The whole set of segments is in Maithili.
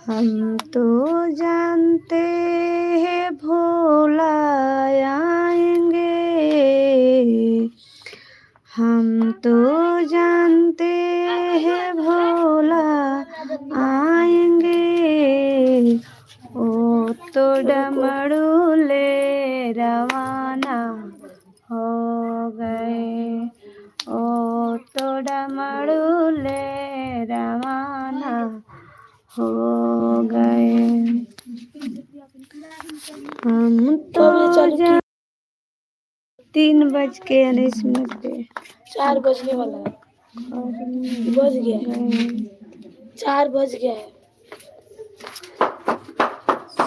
हम तो जानते हैं भोला आएंगे, हम तो जानते हैं भोला आएंगे। ओ तो डमरू ले रवाना हो गए, ओ तो डमरू ले रवाना हो गए। हम तो 3:19 पे 4 बजने वाला है, बज गया है, 4 बज गया है।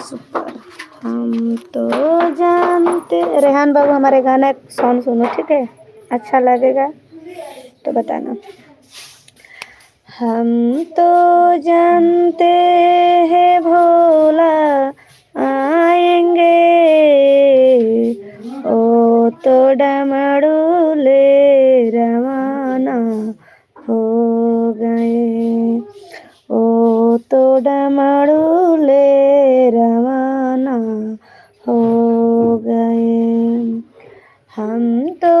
सुपर। हम तो जानते, रेहान बाबू हमारे गाना सॉन्ग सुनो, ठीक है? अच्छा लगेगा तो बताना। हम तो जानते हैं भोला आएंगे, ओ तो डमरू ले रवाना हो गए, ओ तो डमरू ले रवाना हो गए। हम तो